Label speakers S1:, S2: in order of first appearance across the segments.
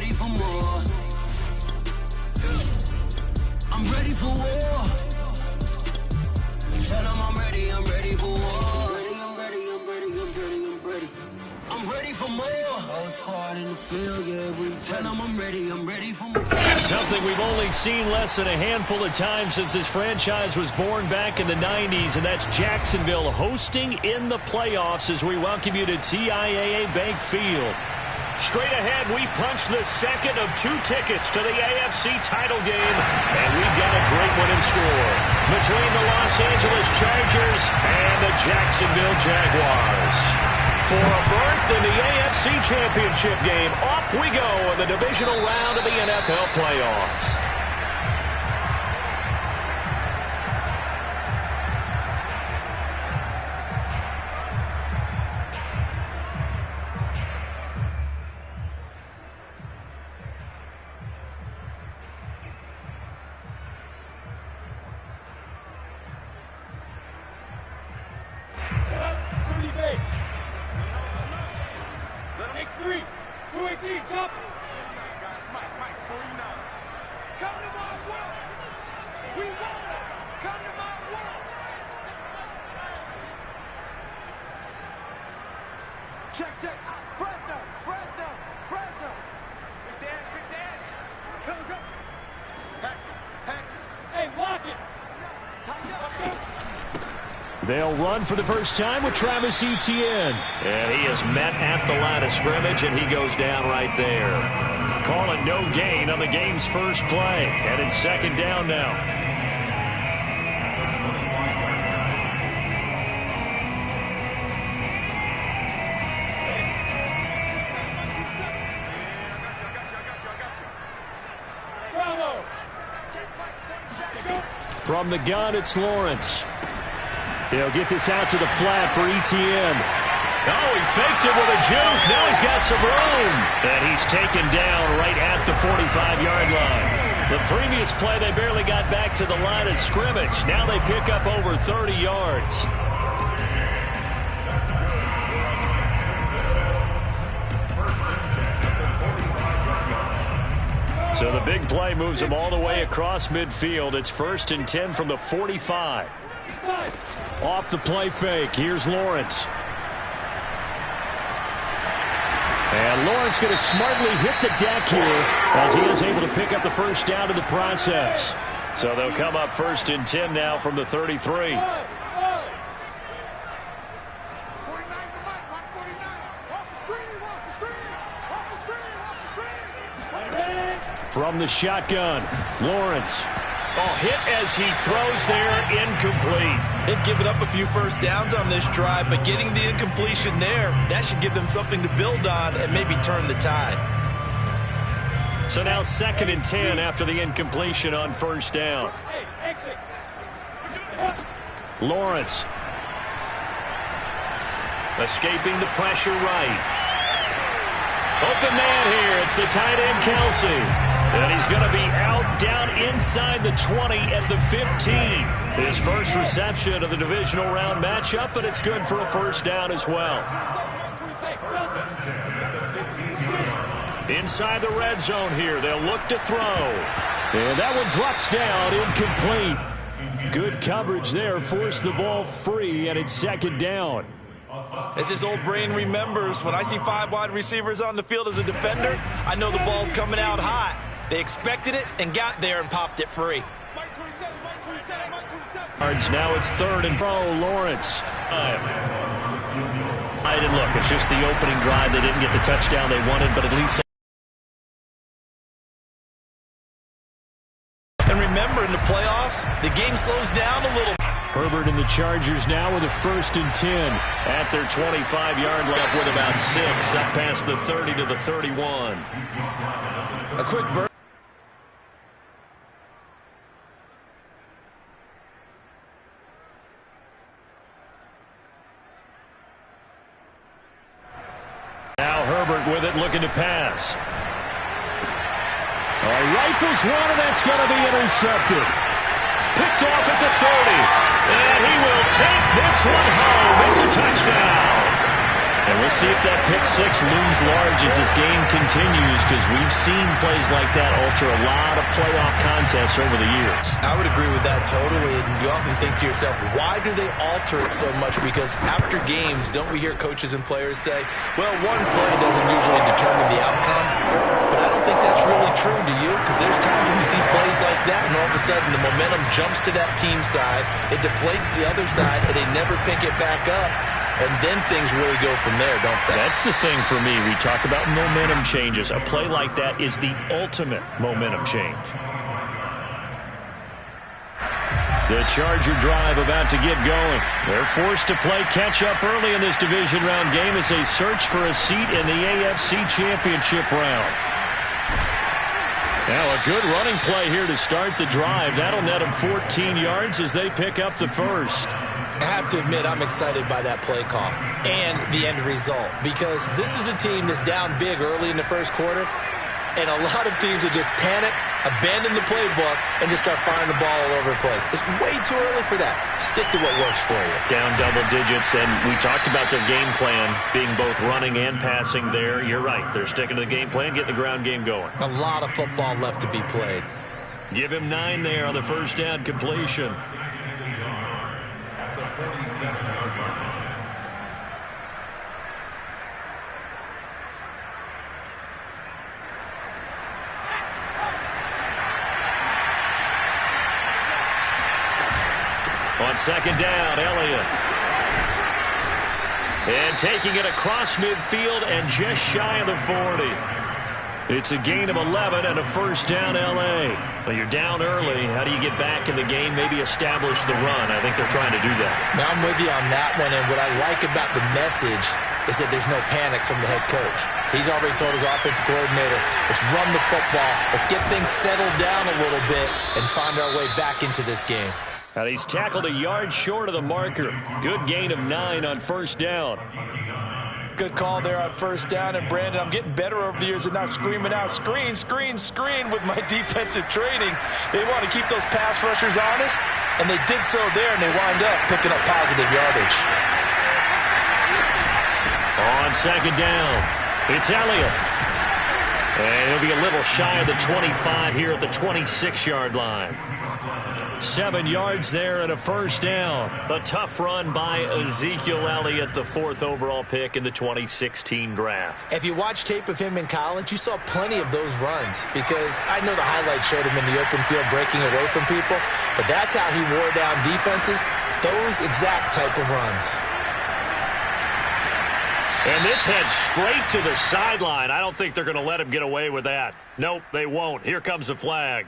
S1: ready for more. I'm ready for war. Tell them I'm ready for war. I'm ready for more. Oh, it's hard in the field, yeah. We tell them I'm ready for more.
S2: Something we've only seen less than a handful of times since this franchise was born back in the 90s, and that's Jacksonville hosting in the playoffs as we welcome you to TIAA Bank Field. Straight ahead, we punch the second of 2 tickets to the AFC title game, and we've got a great one in store between the Los Angeles Chargers and the Jacksonville Jaguars. For a berth in the AFC Championship game, off we go in the divisional round of the NFL playoffs.
S3: Check. Fresno. Big dance. Go. Paxton. Hey, lock it.
S2: They'll run for the first time with Travis Etienne. And he is met at the line of scrimmage, and he goes down right there. Calling no gain on the game's first play. And it's second down now. From the gun, it's Lawrence. He'll get this out to the flat for Etienne. Oh, he faked it with a juke. Now he's got some room. And he's taken down right at the 45-yard line. The previous play, they barely got back to the line of scrimmage. Now they pick up over 30 yards. So the big play moves them all the way across midfield. It's 1st and 10 from the 45. Off the play fake. Here's Lawrence. And Lawrence going to smartly hit the deck here as he is able to pick up the first down in the process. So they'll come up 1st and 10 now from the 33. From the shotgun, Lawrence. Oh, hit as he throws there, incomplete.
S4: They've given up a few first downs on this drive, but getting the incompletion there, that should give them something to build on and maybe turn the tide.
S2: So now 2nd and 10 after the incompletion on first down. Lawrence. Escaping the pressure right. Open man here. It's the tight end, Kelsey. And he's going to be out down inside the 20 at the 15. His first reception of the divisional round matchup, but it's good for a first down as well. Inside the red zone here. They'll look to throw. And that one drops down, incomplete. Good coverage there. Forced the ball free, and it's 2nd down.
S4: As his old brain remembers, when I see 5 wide receivers on the field as a defender, I know the ball's coming out hot. They expected it and got there and popped it free.
S2: Now it's 3rd and Lawrence. And look, it's just the opening drive. They didn't get the touchdown they wanted, but at least.
S4: And remember, in the playoffs, the game slows down a little.
S2: Herbert and the Chargers now with a 1st and 10 at their 25-yard line, up with about 6, up past the 30 to the 31.
S4: A quick burst.
S2: Now Herbert with it, looking to pass. Rifles one, and that's going to be intercepted. Picked off at the 30. And he will take this one home. It's a touchdown. And we'll see if that pick six looms large as this game continues, because we've seen plays like that alter a lot of playoff contests over the years.
S4: I would agree with that totally. And you often think to yourself, why do they alter it so much? Because after games, don't we hear coaches and players say, well, one play doesn't usually determine the outcome. But I don't think that's really true, do you? Because there's times when we see plays like that, and all of a sudden the momentum jumps to that team side, it deflates the other side, and they never pick it back up. And then things really go from there, don't they?
S2: That's the thing for me. We talk about momentum changes. A play like that is the ultimate momentum change. The Charger drive about to get going. They're forced to play catch-up early in this division round game as they search for a seat in the AFC Championship round. Now a good running play here to start the drive. That'll net them 14 yards as they pick up the first.
S4: I have to admit, I'm excited by that play call and the end result, because this is a team that's down big early in the first quarter, and a lot of teams will just panic, abandon the playbook, and just start firing the ball all over the place. It's way too early for that. Stick to what works for you.
S2: Down double digits, and we talked about their game plan being both running and passing there. You're right. They're sticking to the game plan, getting the ground game going.
S4: A lot of football left to be played.
S2: Give him 9 there on the first down completion. On second down, Elliott. And taking it across midfield and just shy of the 40. It's a gain of 11 and a first down, L.A. Well, you're down early. How do you get back in the game, maybe establish the run? I think they're trying to do that.
S4: Now, I'm with you on that one, and what I like about the message is that there's no panic from the head coach. He's already told his offensive coordinator, let's run the football, let's get things settled down a little bit and find our way back into this game.
S2: And he's tackled a yard short of the marker. Good gain of 9 on first down.
S4: Good call there on first down. And, Brandon, I'm getting better over the years at not screaming out, screen, screen, screen with my defensive training. They want to keep those pass rushers honest, and they did so there, and they wind up picking up positive yardage.
S2: On second down, it's Elliott. And he'll be a little shy of the 25 here at the 26-yard line. 7 yards there and a first down. A tough run by Ezekiel Elliott, the 4th overall pick in the 2016 draft.
S4: If you watch tape of him in college, you saw plenty of those runs, because I know the highlights showed him in the open field breaking away from people, but that's how he wore down defenses, those exact type of runs.
S2: And this heads straight to the sideline. I don't think they're going to let him get away with that. Nope, they won't. Here comes the flag.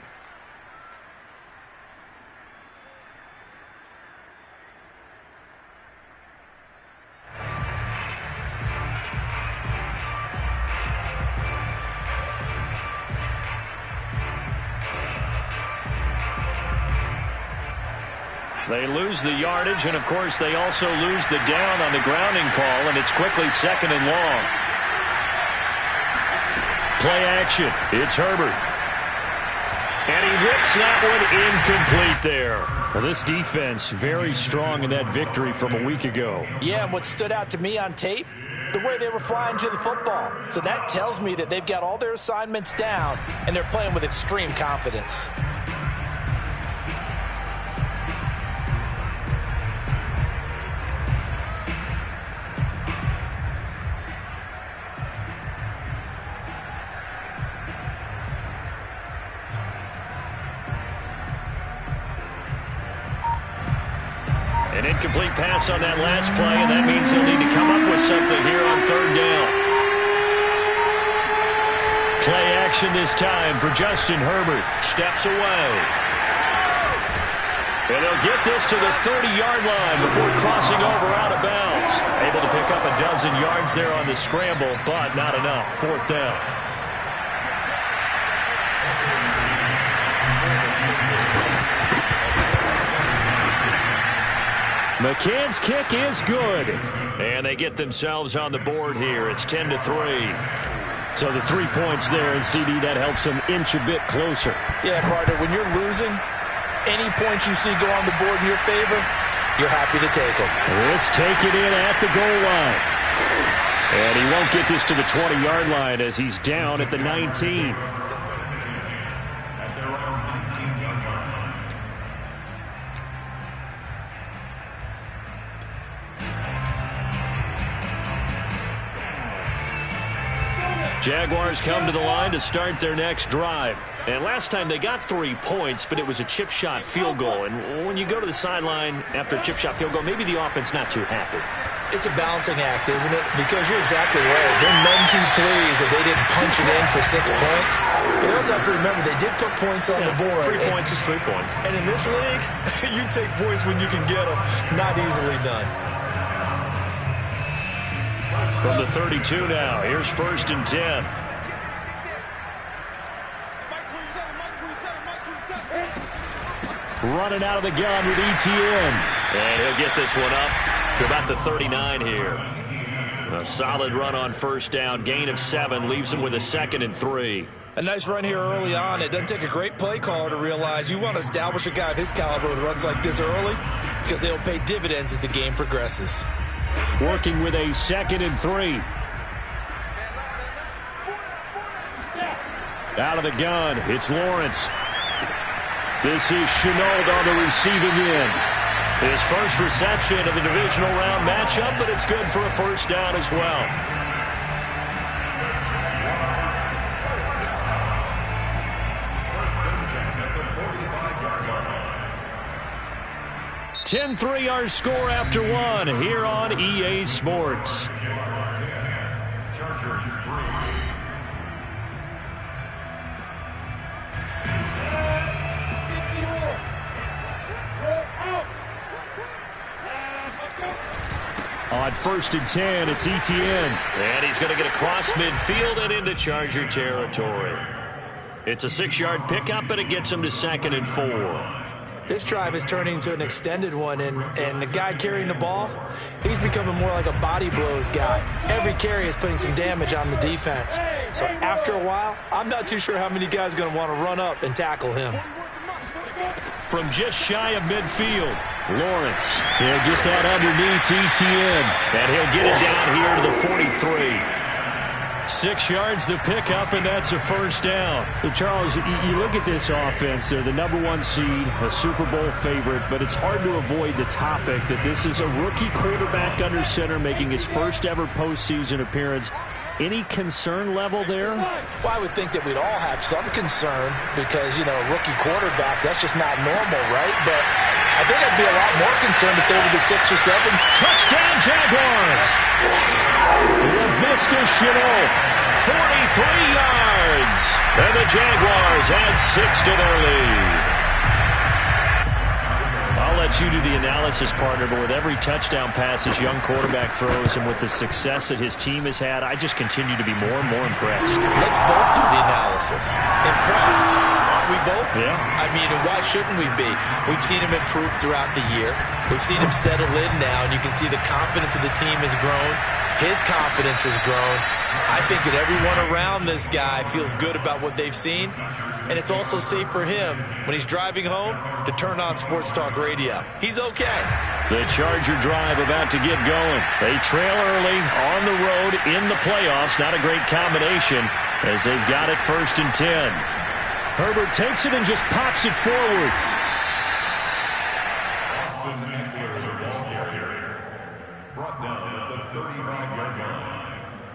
S2: They lose the yardage, and, of course, they also lose the down on the grounding call, and it's quickly second and long. Play action. It's Herbert. And he rips that one incomplete there. Well, this defense very strong in that victory from a week ago.
S4: Yeah, and what stood out to me on tape, the way they were flying to the football. So that tells me that they've got all their assignments down, and they're playing with extreme confidence.
S2: An incomplete pass on that last play, and that means they'll need to come up with something here on third down. Play action this time for Justin Herbert. Steps away. And they'll get this to the 30-yard line before crossing over out of bounds. Able to pick up a dozen yards there on the scramble, but not enough. Fourth down. McCann's kick is good. And they get themselves on the board here. It's 10-3. So the 3 points there, and CD, that helps them inch a bit closer.
S4: Yeah, partner, when you're losing, any points you see go on the board in your favor, you're happy to take them.
S2: Let's take it in at the goal line. And he won't get this to the 20-yard line as he's down at the 19. Jaguars come to the line to start their next drive. And last time they got 3 points, but it was a chip shot field goal. And when you go to the sideline after a chip shot field goal, maybe the offense not too happy.
S4: It's a balancing act, isn't it? Because you're exactly right. They're none too pleased that they didn't punch it in for 6 points. But they also have to remember they did put points on the board.
S2: 3 points is 3 points.
S4: And in this league, you take points when you can get them. Not easily done.
S2: From the 32 now, here's 1st and 10. Running out of the gun with ETN. And he'll get this one up to about the 39 here. A solid run on 1st down. Gain of 7 leaves him with a 2nd and 3.
S4: A nice run here early on. It doesn't take a great play caller to realize you want to establish a guy of his caliber with runs like this early because they'll pay dividends as the game progresses.
S2: Working with a 2nd and 3. Out of the gun, it's Lawrence. This is Chenault on the receiving end. His first reception of the divisional round matchup, but it's good for a 1st down as well. 10-3 our score after 1 here on EA Sports. On 1st and 10, it's ETN. And he's going to get across midfield and into Charger territory. It's a 6-yard pickup, and it gets him to 2nd and 4.
S4: This drive is turning into an extended one, and the guy carrying the ball, he's becoming more like a body blows guy. Every carry is putting some damage on the defense. So after a while, I'm not too sure how many guys are going to want to run up and tackle him.
S2: From just shy of midfield, Lawrence. He'll get that underneath ETN, and he'll get it down here to the 43. 6 yards the pickup, and that's a 1st down.
S5: Hey, Charles, you look at this offense. They're the #1 seed, a Super Bowl favorite, but it's hard to avoid the topic that this is a rookie quarterback under center making his first ever postseason appearance. Any concern level there?
S4: Well, I would think that we'd all have some concern because, you know, a rookie quarterback, that's just not normal, right? But I think I'd be a lot more concerned if they were the 6 or 7.
S2: Touchdown, Jaguars! Laviska Shenault, 43 yards. And the Jaguars add 6 to their lead. I'll let you do the analysis, partner, but with every touchdown pass his young quarterback throws and with the success that his team has had, I just continue to be more and more impressed.
S4: Let's both do the analysis. Impressed. Aren't we both?
S2: Yeah.
S4: I mean, and why shouldn't we be? We've seen him improve throughout the year. We've seen him settle in now, and you can see the confidence of the team has grown. His confidence has grown. I think that everyone around this guy feels good about what they've seen, and it's also safe for him when he's driving home to turn on Sports Talk Radio. He's okay.
S2: The Charger drive about to get going. They trail early on the road in the playoffs. Not a great combination as they've got it 1st and 10. Herbert takes it and just pops it forward.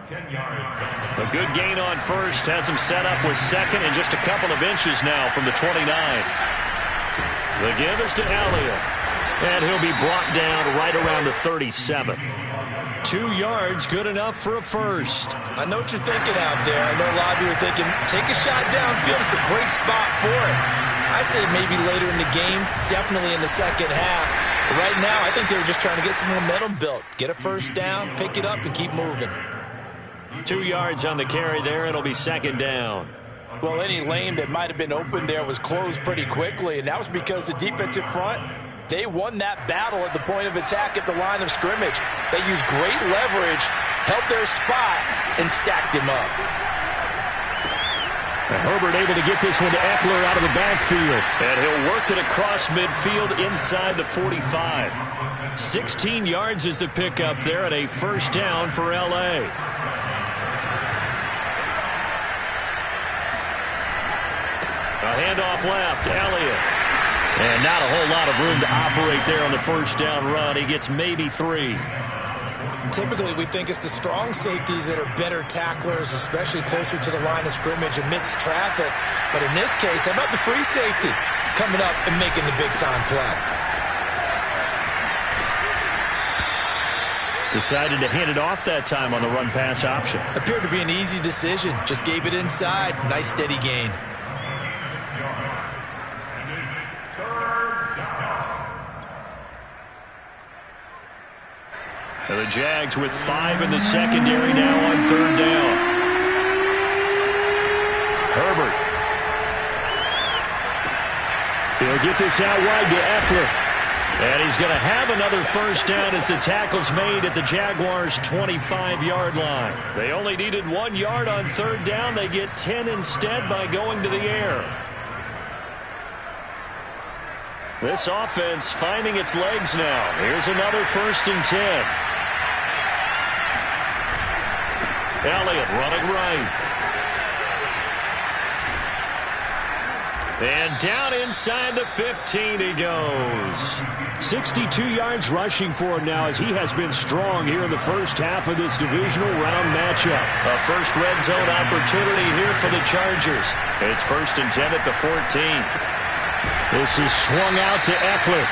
S2: A good gain on 1st, has him set up with 2nd and just a couple of inches now from the 29. The give is to Elliott, and he'll be brought down right around the 37. 2 yards, good enough for a 1st.
S4: I know what you're thinking out there. I know a lot of you are thinking, take a shot downfield. It's a great spot for it. I'd say maybe later in the game, definitely in the second half. But right now, I think they were just trying to get some momentum built. Get a 1st down, pick it up, and keep moving.
S2: 2 yards on the carry there. It'll be 2nd down.
S4: Well, any lane that might have been open there was closed pretty quickly, and that was because the defensive front, they won that battle at the point of attack at the line of scrimmage. They used great leverage, held their spot, and stacked him up.
S5: Herbert able to get this one to Eckler out of the backfield.
S2: And he'll work it across midfield inside the 45. 16 yards is the pickup there and a first down for LA. A handoff left, Elliott. And not a whole lot of room to operate there on the first down run. He gets maybe 3.
S4: Typically, we think it's the strong safeties that are better tacklers, especially closer to the line of scrimmage amidst traffic. But in this case, how about the free safety coming up and making the big-time play?
S2: Decided to hand it off that time on the run-pass option.
S4: Appeared to be an easy decision. Just gave it inside. Nice, steady gain.
S2: And the Jags with 5 in the secondary now on third down. Herbert.
S5: He'll get this out wide to Eckler.
S2: And he's going to have another first down as the tackle's made at the Jaguars' 25-yard line. They only needed 1 yard on third down. They get 10 instead by going to the air. This offense finding its legs now. Here's another 1st and 10. Elliott running right. And down inside the 15 he goes.
S5: 62 yards rushing for him now as he has been strong here in the first half of this divisional round matchup.
S2: A first red zone opportunity here for the Chargers. It's 1st and 10 at the 14.
S5: This is swung out to Eckler.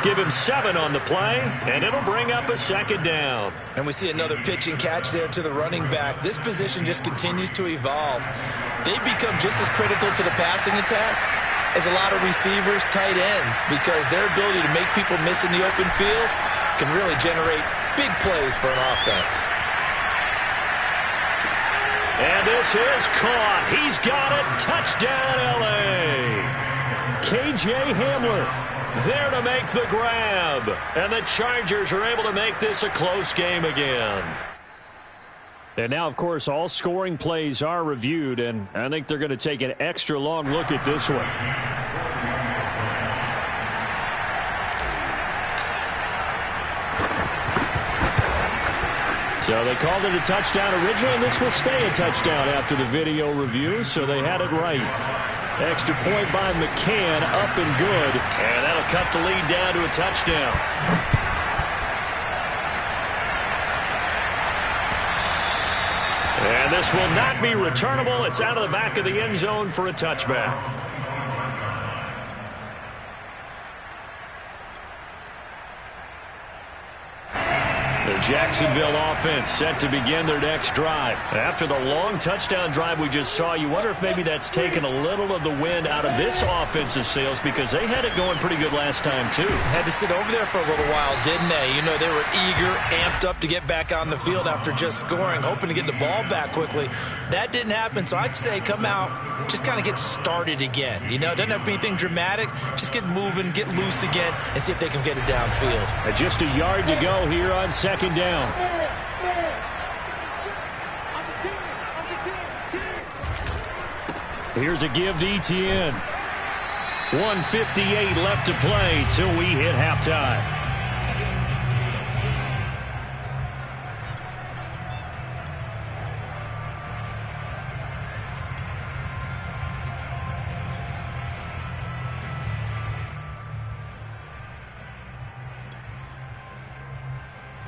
S2: Give him 7 on the play, and it'll bring up a second down.
S4: And we see another pitch and catch there to the running back. This position just continues to evolve. They've become just as critical to the passing attack as a lot of receivers, tight ends, because their ability to make people miss in the open field can really generate big plays for an offense.
S2: And this is caught. He's got it. Touchdown, LA.
S5: KJ Hamler
S2: there to make the grab. And the Chargers are able to make this a close game again.
S5: And now, of course, all scoring plays are reviewed, and I think they're going to take an extra long look at this one. So they called it a touchdown originally, and this will stay a touchdown after the video review, so they had it right. Extra point by McCann, up and good.
S2: And that'll cut the lead down to a touchdown. And this will not be returnable. It's out of the back of the end zone for a touchback. The Jacksonville offense set to begin their next drive. After the long touchdown drive we just saw, you wonder if maybe that's taken a little of the wind out of this offensive sails, because they had it going pretty good last time too.
S4: Had to sit over there for a little while, didn't they? You know, they were eager, amped up to get back on the field after just scoring, hoping to get the ball back quickly. That didn't happen, so I'd say come out, just kind of get started again. You know, it doesn't have to be anything dramatic. Just get moving, get loose again, and see if they can get it downfield.
S5: Just a yard to go here on second down. Here's a give to Etienne. 1:58 left to play till we hit halftime.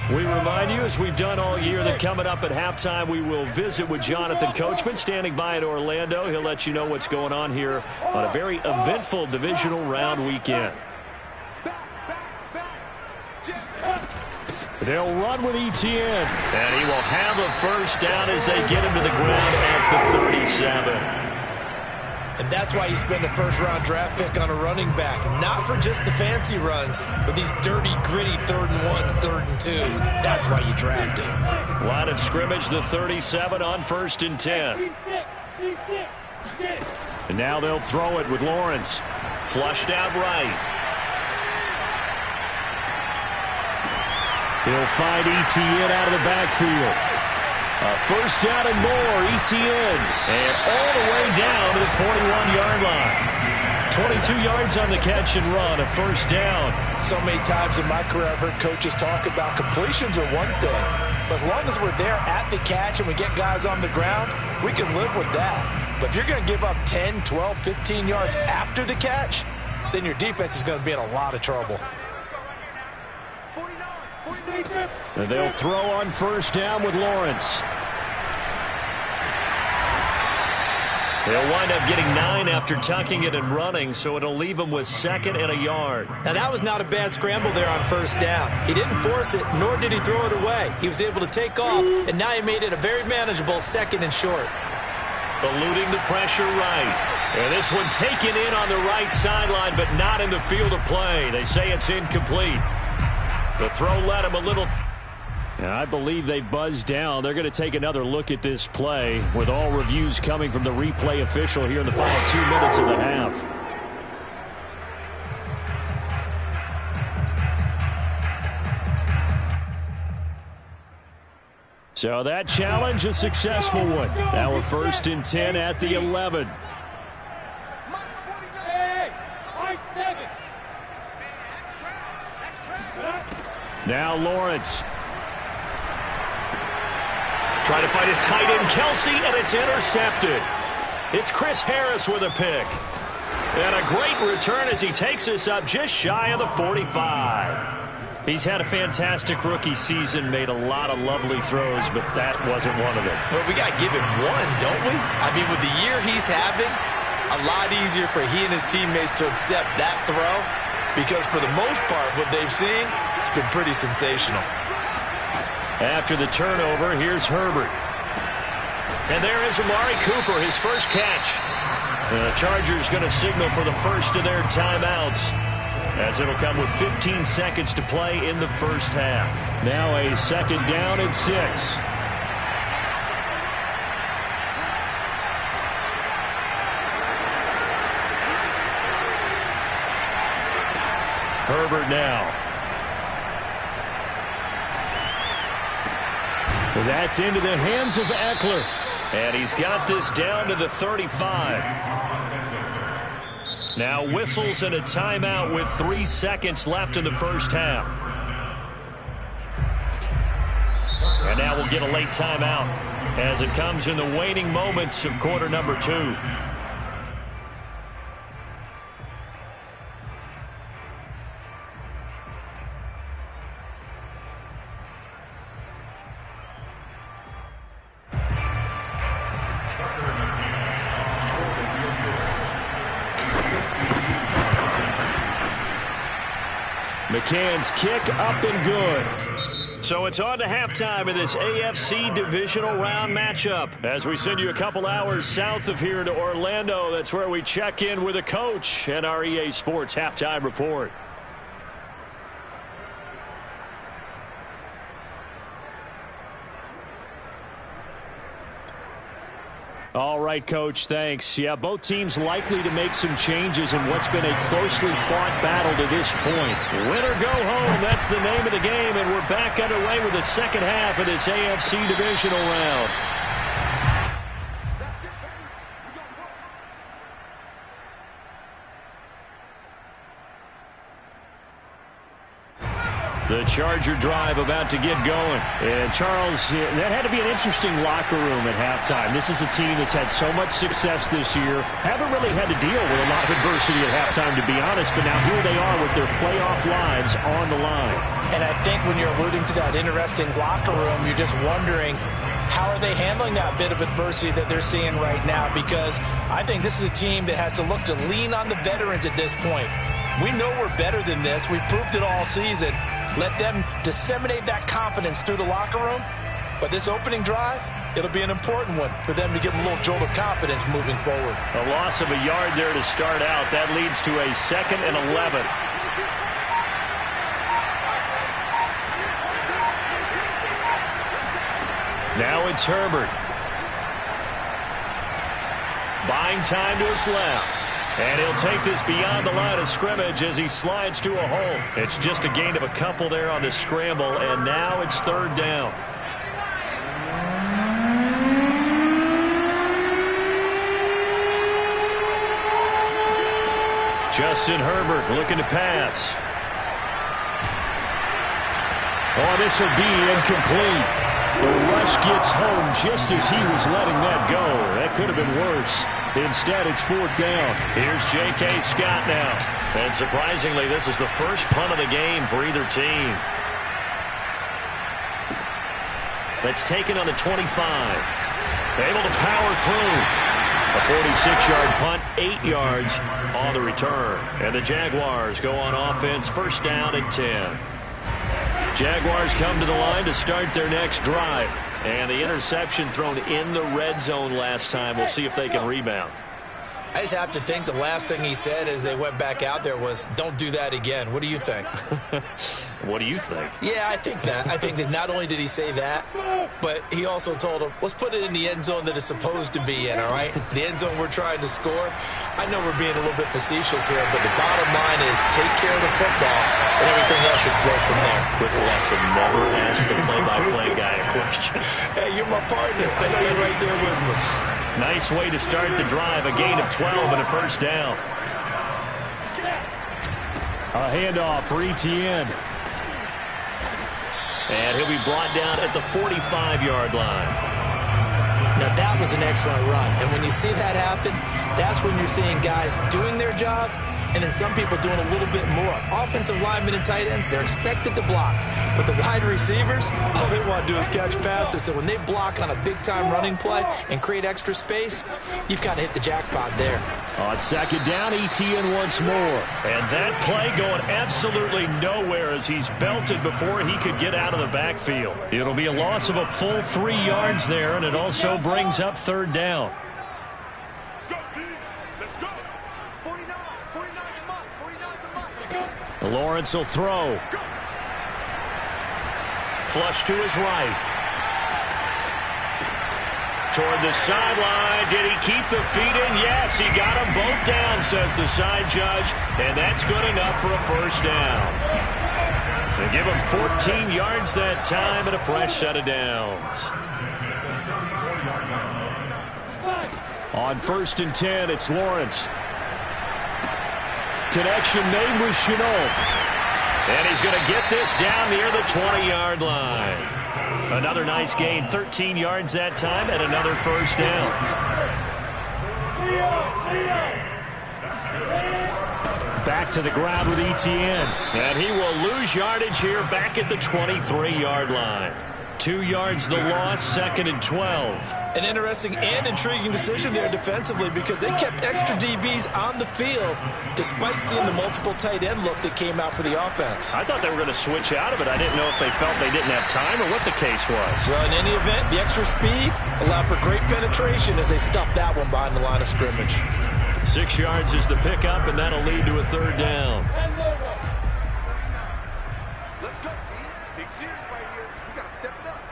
S2: We remind you, as we've done all year, that coming up at halftime, we will visit with Jonathan Coachman, standing by in Orlando. He'll let you know what's going on here on a very eventful divisional round weekend.
S5: They'll run with Etienne.
S2: And he will have a first down as they get him to the ground at the 37.
S4: And that's why you spend a first-round draft pick on a running back. Not for just the fancy runs, but these dirty, gritty 3rd and 1s, 3rd and 2s. That's why you draft him.
S2: Line of scrimmage, the 37 on 1st and 10.
S5: And now they'll throw it with Lawrence.
S2: Flushed out right.
S5: He'll find Etienne out of the backfield.
S2: First down and more, ETN. And all the way down to the 41-yard line. 22 yards on the catch and run, a first down.
S4: So many times in my career I've heard coaches talk about completions are one thing, but as long as we're there at the catch and we get guys on the ground, we can live with that. But if you're going to give up 10, 12, 15 yards after the catch, then your defense is going to be in a lot of trouble.
S2: And they'll throw on first down with Lawrence. They'll wind up getting 9 after tucking it and running, so it'll leave him with 2nd and a yard.
S4: Now, that was not a bad scramble there on first down. He didn't force it, nor did he throw it away. He was able to take off, and now he made it a very manageable 2nd and short.
S2: Eluding the pressure right. And this one taken in on the right sideline, but not in the field of play. They say it's incomplete. The throw led him a little. And I believe they buzzed down. They're going to take another look at this play with all reviews coming from the replay official here in the final 2 minutes of the half. So that challenge, a successful one. Now a 1st and 10 at the 11. Now Lawrence. Trying to find his tight end, Kelsey, and it's intercepted. It's Chris Harris with a pick. And a great return as he takes us up just shy of the 45. He's had a fantastic rookie season, made a lot of lovely throws, but that wasn't one of them.
S4: Well, we got to give him one, don't we? I mean, with the year he's having, a lot easier for he and his teammates to accept that throw because for the most part, what they've seen, it's been pretty sensational.
S2: After the turnover, here's Herbert. And there is Amari Cooper, his first catch. The Chargers going to signal for the first of their timeouts, as it'll come with 15 seconds to play in the first half. Now a 2nd down and 6. Herbert now. That's into the hands of Eckler. And he's got this down to the 35. Now whistles and a timeout with 3 seconds left in the first half. And now we'll get a late timeout as it comes in the waning moments of quarter number 2. McCann's kick up and good. So it's on to halftime in this AFC Divisional Round matchup. As we send you a couple hours south of here to Orlando, that's where we check in with a coach and our EA Sports Halftime Report. All right, Coach, thanks. Yeah, both teams likely to make some changes in what's been a closely fought battle to this point. Win or go home, that's the name of the game, and we're back underway with the second half of this AFC Divisional Round. The Charger drive about to get going. And, Charles, that had to be an interesting locker room at halftime. This is a team that's had so much success this year. Haven't really had to deal with a lot of adversity at halftime, to be honest. But now here they are with their playoff lives on the line.
S4: And I think when you're alluding to that interesting locker room, you're just wondering, how are they handling that bit of adversity that they're seeing right now? Because I think this is a team that has to look to lean on the veterans at this point. We know we're better than this. We've proved it all season. Let them disseminate that confidence through the locker room. But this opening drive, it'll be an important one for them to give them a little jolt of confidence moving forward.
S2: A loss of a yard there to start out. That leads to a 2nd and 11. Now it's Herbert. Buying time to his left. And he'll take this beyond the line of scrimmage as he slides to a hole. It's just a gain of a couple there on the scramble, and now it's 3rd down. Justin Herbert looking to pass. Oh, this will be incomplete. The rush gets home just as he was letting that go. That could have been worse. Instead, it's 4th down. Here's J.K. Scott now. And surprisingly, this is the first punt of the game for either team. That's taken on the 25. Able to power through. A 46-yard punt, 8 yards on the return. And the Jaguars go on offense, 1st down and 10. Jaguars come to the line to start their next drive. And the interception thrown in the red zone last time. We'll see if they can rebound.
S4: I just have to think the last thing he said as they went back out there was, don't do that again. What do you think?
S2: What do you think?
S4: Yeah, I think that. I think that not only did he say that, but he also told him, let's put it in the end zone that it's supposed to be in, all right? The end zone we're trying to score. I know we're being a little bit facetious here, but the bottom line is take care of the football, and everything else should flow from there.
S2: Quick lesson, never ask the play-by-play guy a question.
S4: Hey, you're my partner. I know you're right there with me.
S2: Nice way to start the drive. A gain of 12 and a 1st down.
S5: A handoff for Etienne.
S2: And he'll be brought down at the 45-yard line.
S4: Now, that was an excellent run. And when you see that happen, that's when you're seeing guys doing their job and then some people doing a little bit more. Offensive linemen and tight ends, they're expected to block. But the wide receivers, all they want to do is catch passes. So when they block on a big-time running play and create extra space, you've got to hit the jackpot there.
S5: On 2nd down, Etienne once more.
S2: And that play going absolutely nowhere as he's belted before he could get out of the backfield. It'll be a loss of a full 3 yards there, and it also brings up 3rd down. Lawrence will throw. Flush to his right. Toward the sideline. Did he keep the feet in? Yes, he got them both down, says the side judge. And that's good enough for a 1st down. They give him 14 yards that time and a fresh set of downs.
S5: On 1st and 10, it's Lawrence. Connection made with Chenault.
S2: And he's going to get this down near the 20-yard line. Another nice gain, 13 yards that time, and another 1st down.
S5: Back to the ground with Etienne.
S2: And he will lose yardage here back at the 23-yard line. 2 yards the loss, 2nd and 12.
S4: An interesting and intriguing decision there defensively because they kept extra DBs on the field despite seeing the multiple tight end look that came out for the offense.
S2: I thought they were going to switch out of it. I didn't know if they felt they didn't have time or what the case was.
S4: Well, in any event, the extra speed allowed for great penetration as they stuffed that one behind the line of scrimmage.
S2: 6 yards is the pickup, and that'll lead to a 3rd down.
S3: Let's go, D. Big series right here. We got to step it up.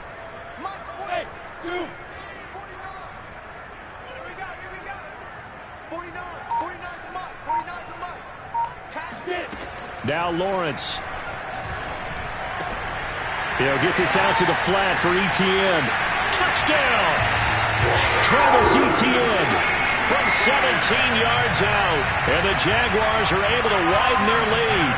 S3: Mike's 42. 49. Here we go. 49. 49 to Mike. 49 to Mike. Tapped it.
S5: Now Lawrence. He'll get this out to the flat for Etienne.
S2: Touchdown!
S5: Travis Etienne.
S2: From 17 yards out. And the Jaguars are able to widen their lead.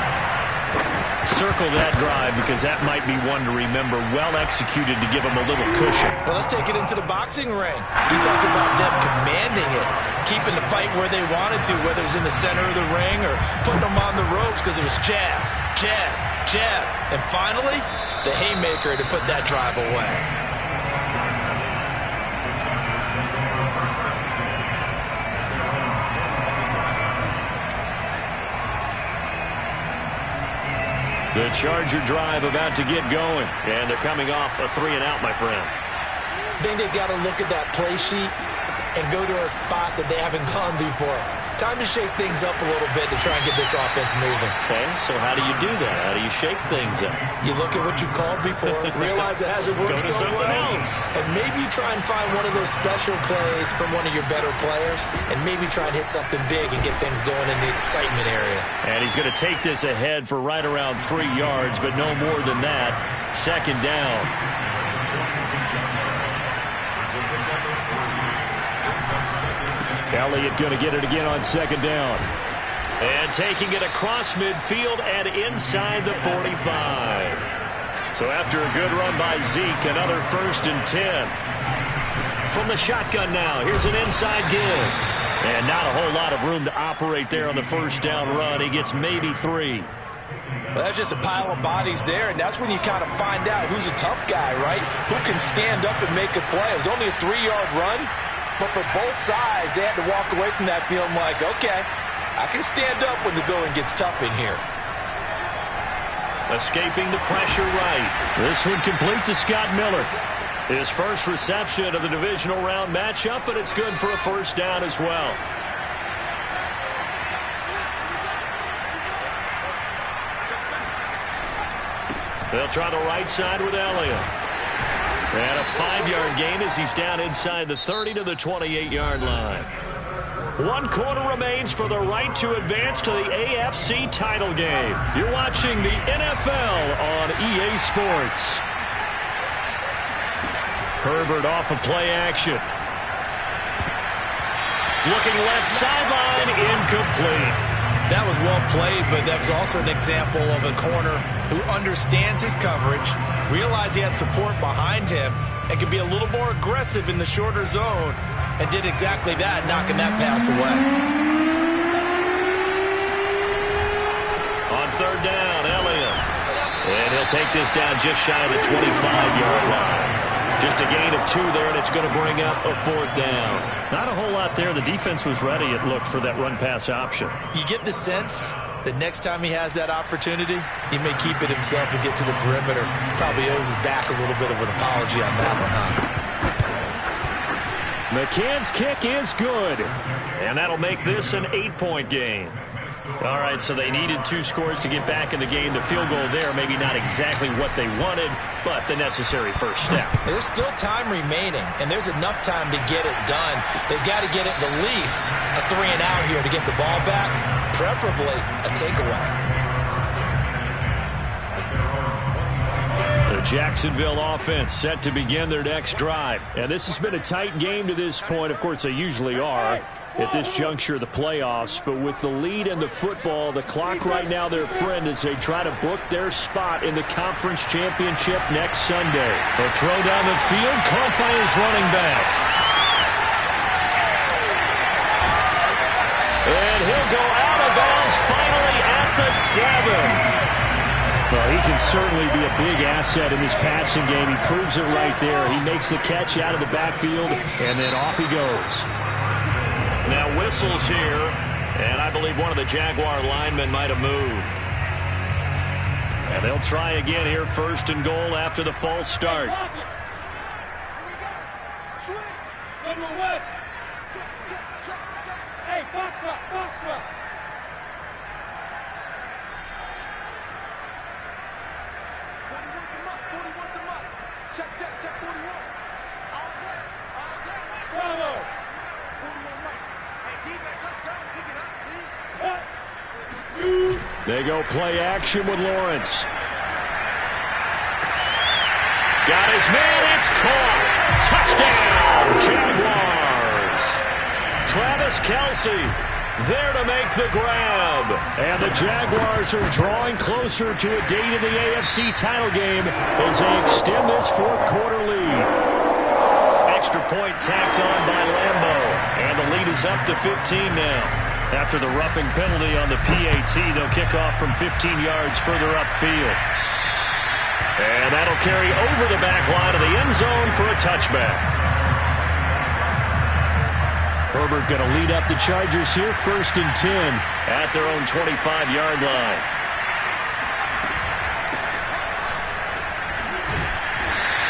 S2: Circle that drive because that might be one to remember. Well executed to give them a little cushion.
S4: Well, let's take it into the boxing ring. You talk about them commanding it, keeping the fight where they wanted to, whether it was in the center of the ring or putting them on the ropes because it was jab, jab, jab. And finally, the haymaker to put that drive away.
S2: The Charger drive about to get going. And they're coming off a 3-and-out, my friend.
S4: I think they've got to look at that play sheet and go to a spot that they haven't gone before. Time to shake things up a little bit to try and get this offense moving.
S2: Okay, so how do you do that? How do you shake things up?
S4: You look at what you've called before, realize it hasn't worked so well, and maybe you try and find one of those special plays from one of your better players, and maybe try and hit something big and get things going in the excitement area.
S2: And he's going to take this ahead for right around 3 yards, but no more than that. 2nd down.
S5: Elliott going to get it again on 2nd down.
S2: And taking it across midfield and inside the 45. So after a good run by Zeke, another 1st and 10. From the shotgun now, here's an inside give. And not a whole lot of room to operate there on the first down run. He gets maybe 3.
S4: Well, that's just a pile of bodies there, and that's when you kind of find out who's a tough guy, right? Who can stand up and make a play. It was only a 3-yard run, but for both sides, they had to walk away from that feeling like, okay, I can stand up when the going gets tough in here.
S2: Escaping the pressure right. This one complete to Scott Miller. His first reception of the divisional round matchup, but it's good for a first down as well. They'll try the right side with Elliott. And a 5-yard gain as he's down inside the 30 to the 28-yard line. 1 quarter remains for the right to advance to the AFC title game. You're watching the NFL on EA Sports. Herbert off of play action. Looking left sideline, incomplete.
S4: That was well played, but that was also an example of a corner who understands his coverage, realized he had support behind him, and could be a little more aggressive in the shorter zone, and did exactly that, knocking that pass away.
S2: On 3rd down, Elliott. And he'll take this down just shy of the 25-yard line. Just a gain of 2 there, and it's going to bring up a 4th down.
S5: Not a whole lot there. The defense was ready, it looked, for that run-pass option.
S4: You get the sense that next time he has that opportunity, he may keep it himself and get to the perimeter. Probably owes his back a little bit of an apology on that one, huh?
S2: McCann's kick is good, and that'll make this an 8-point game. All right, so they needed 2 scores to get back in the game. The field goal there, maybe not exactly what they wanted, but the necessary first step.
S4: There's still time remaining, and there's enough time to get it done. They've got to get it the least a 3-and-out here to get the ball back, preferably a takeaway.
S2: The Jacksonville offense set to begin their next drive. And this has been a tight game to this point. Of course, they usually are at this juncture of the playoffs. But with the lead in the football, the clock right now their friend as they try to book their spot in the conference championship next Sunday. The throw down the field, caught by his running back. And he'll go out of bounds finally at the 7.
S5: Well, he can certainly be a big asset in this passing game. He proves it right there. He makes the catch out of the backfield, and then off he goes.
S2: Now whistles here, and I believe one of the Jaguar linemen might have moved. And they'll try again here, 1st and goal after the false start.
S3: Switch. Number West. Hey, box drop, box drop. 41's the mark. Check, 41. All day. Bravo. 41 Mike. Hey, D-back, let's go. Pick it up, please.
S2: They go play action with Lawrence. Got his man, it's caught. Touchdown, Jaguars. Travis Kelce there to make the grab. And the Jaguars are drawing closer to a date in the AFC title game as they extend this 4th quarter lead. Extra point tacked on by Lambeau. And the lead is up to 15 now. After the roughing penalty on the PAT, they'll kick off from 15 yards further upfield. And that'll carry over the back line of the end zone for a touchback. Herbert going to lead up the Chargers here, 1st and 10 at their own 25-yard line.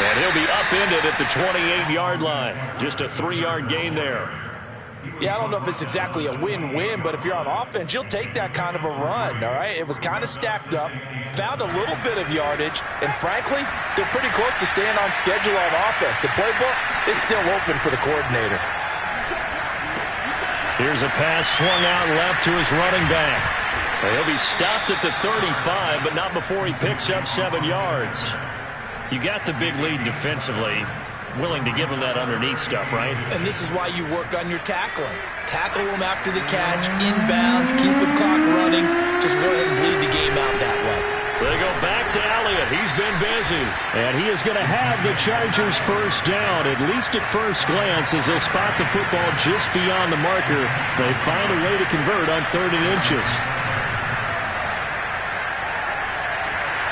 S2: And he'll be upended at the 28-yard line. Just a 3-yard gain there.
S4: Yeah, I don't know if it's exactly a win-win, but if you're on offense, you'll take that kind of a run, all right? It was kind of stacked up, found a little bit of yardage, and frankly, they're pretty close to staying on schedule on offense. The playbook is still open for the coordinator.
S2: Here's a pass swung out left to his running back. He'll be stopped at the 35, but not before he picks up 7 yards. You got the big lead defensively. willing to give them that underneath stuff, right?
S4: And this is why you work on your tackling. Tackle them after the catch, inbounds, keep the clock running. Just go ahead and bleed the game out that way.
S2: They go back to Elliott. He's been busy. And he is going to have the Chargers first down, at least at first glance, as they'll spot the football just beyond the marker. They find a way to convert on 3rd and inches.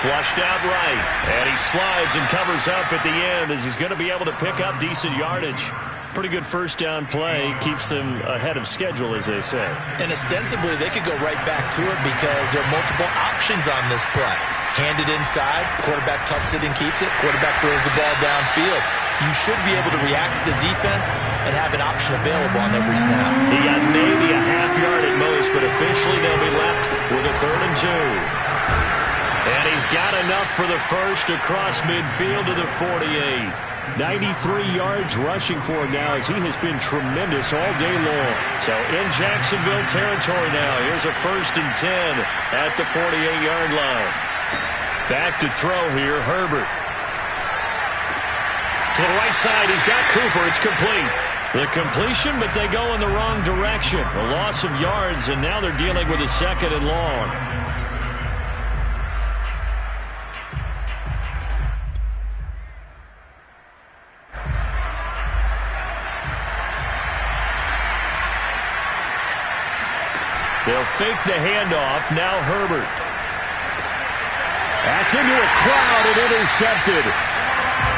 S2: Flushed out right, and he slides and covers up at the end as he's going to be able to pick up decent yardage. Pretty good first down play. Keeps them ahead of schedule, as they say.
S4: And ostensibly, they could go right back to it because there are multiple options on this play. Hand it inside, quarterback tucks it and keeps it, quarterback throws the ball downfield. You should be able to react to the defense and have an option available on every snap.
S2: He got maybe a half yard at most, but officially they'll be left with a 3rd and 2. And he's got enough for the first across midfield to the 48. 93 yards rushing for him now as he has been tremendous all day long. So in Jacksonville territory now. Here's a 1st and 10 at the 48-yard line. Back to throw here, Herbert. To the right side, he's got Cooper. It's complete. The completion, but they go in the wrong direction. A loss of yards, and now they're dealing with a 2nd and long. They'll fake the handoff. Now Herbert. That's into a crowd and intercepted.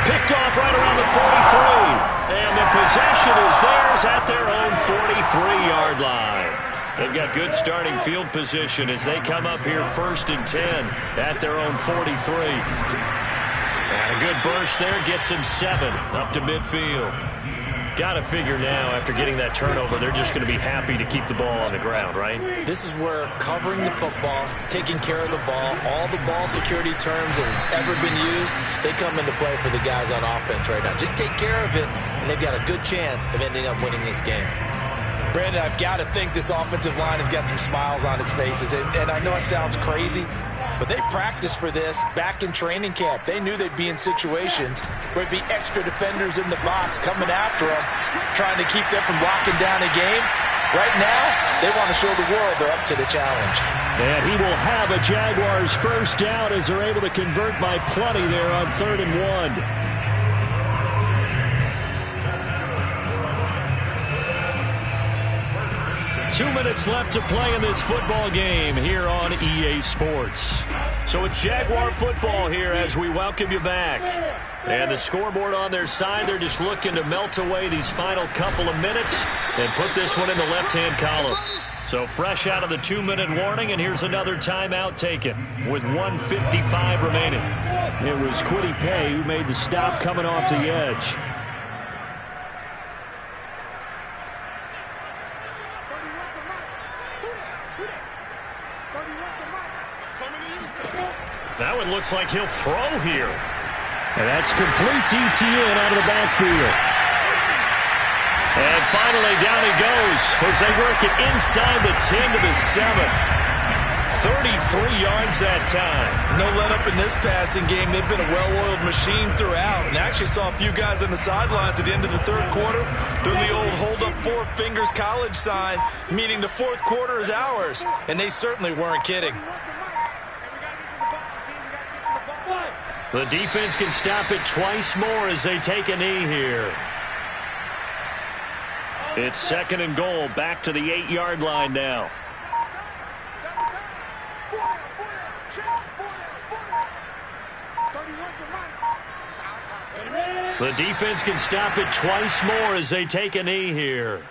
S2: Picked off right around the 43. And the possession is theirs at their own 43-yard line. They've got good starting field position as they come up here 1st and 10 at their own 43. And a good burst there gets them 7 up to midfield. Got to figure now, after getting that turnover, they're just going to be happy to keep the ball on the ground, right?
S4: This is where covering the football, taking care of the ball, all the ball security terms that have ever been used, they come into play for the guys on offense right now. Just take care of it, and they've got a good chance of ending up winning this game. Brandon, I've got to think this offensive line has got some smiles on its faces, and I know it sounds crazy, but they practiced for this back in training camp. They knew they'd be in situations where it'd be extra defenders in the box coming after them, trying to keep them from locking down a game. Right now, they want to show the world they're up to the challenge.
S2: And he will have a Jaguars first down as they're able to convert by plenty there on 3rd and 1. 2 minutes left to play in this football game here on EA Sports. So it's Jaguar football here as we welcome you back. And the scoreboard on their side, they're just looking to melt away these final couple of minutes and put this one in the left-hand column. So fresh out of the 2-minute warning, and here's another timeout taken with 1:55 remaining. It was Kwity Paye who made the stop coming off the edge. That one looks like he'll throw here. And that's complete TTN out of the backfield. And finally, down he goes as they work it inside the 10 to the 7. 33 yards that time.
S4: No let up in this passing game. They've been a well-oiled machine throughout. And I actually saw a few guys on the sidelines at the end of the 3rd quarter doing the old hold up 4 fingers college sign, meaning the 4th quarter is ours. And they certainly weren't kidding.
S2: The defense can stop it twice more as they take a knee here. It's 2nd and goal, back to the 8-yard line now. The defense can stop it twice more as they take a knee here.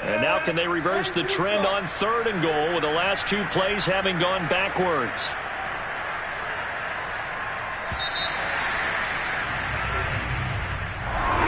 S2: And now can they reverse the trend on 3rd and goal with the last 2 plays having gone backwards?